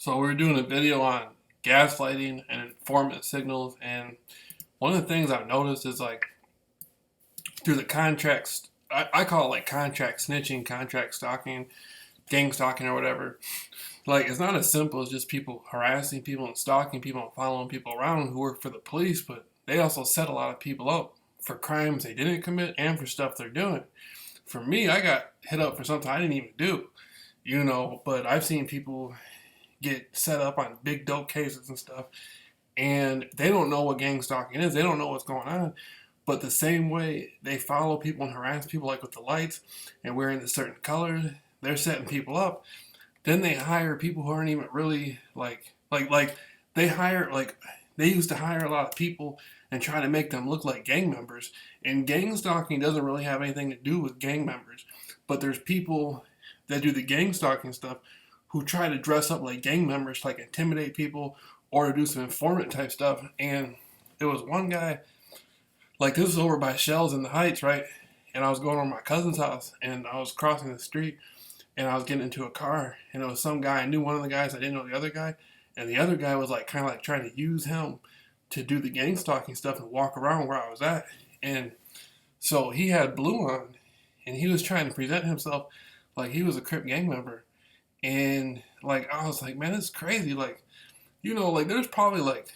So we were doing a video on gaslighting and informant signals, and one of the things I've noticed is like through the contracts, I call it like contract snitching, contract stalking, gang stalking, or whatever. Like it's not as simple as just people harassing people and stalking people and following people around who work for the police, but they also set a lot of people up for crimes they didn't commit and for stuff they're doing. For me, I got hit up for something I didn't even do, but I've seen people get set up on big dope cases and stuff, and they don't know what gang stalking is. They don't know what's going on. But the same way they follow people and harass people, like with the lights and wearing the certain colors, they're setting people up. Then they hire people who aren't even really they hire like they used to hire a lot of people and try to make them look like gang members. And gang stalking doesn't really have anything to do with gang members. But there's people that do the gang stalking stuff who try to dress up like gang members, to like intimidate people or to do some informant type stuff. And there was one guy, like this was over by Shells in the Heights, right? And I was going over to my cousin's house, and I was crossing the street, and I was getting into a car, and it was some guy. I knew one of the guys. I didn't know the other guy, and the other guy was like kind of like trying to use him to do the gang stalking stuff and walk around where I was at. And so he had blue on, and he was trying to present himself like he was a Crip gang member. And like I was like, man, this is crazy. Like, like there's probably like,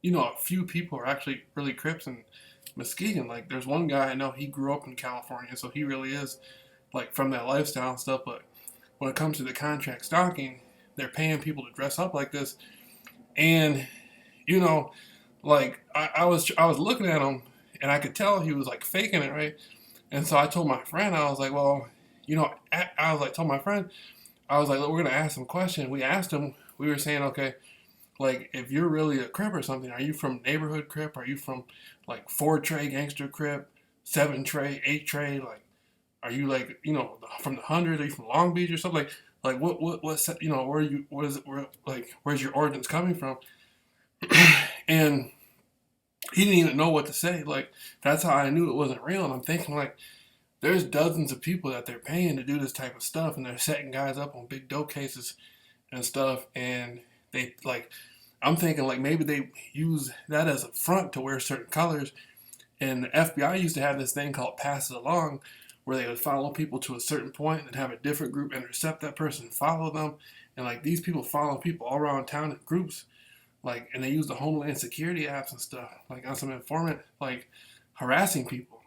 a few people are actually really Crips in Muskegon. Like there's one guy I know, he grew up in California, so he really is like from that lifestyle and stuff. But when it comes to the contract stalking, they're paying people to dress up like this. And, you know, like I was looking at him, and I could tell he was like faking it, right? And so I told my friend, I was like, well, I was like, told my friend, I was like, look, we're gonna ask him a question. We asked him, we were saying, okay, like if you're really a Crip or something, are you from neighborhood Crip? Are you from like 4 Tray gangster Crip, 7 Tray, 8 Tray? Like, are you like from the hundreds? Are you from Long Beach or something? Like what's where you what is it? Where's your origins coming from? And he didn't even know what to say. Like that's how I knew it wasn't real. And I'm thinking like there's dozens of people that they're paying to do this type of stuff, and they're setting guys up on big dope cases and stuff. And they like, I'm thinking like maybe they use that as a front to wear certain colors. And the FBI used to have this thing called pass it along, where they would follow people to a certain point and have a different group intercept that person and follow them. And like these people follow people all around town in groups, like, and they use the Homeland Security apps and stuff, like on some informant, like harassing people.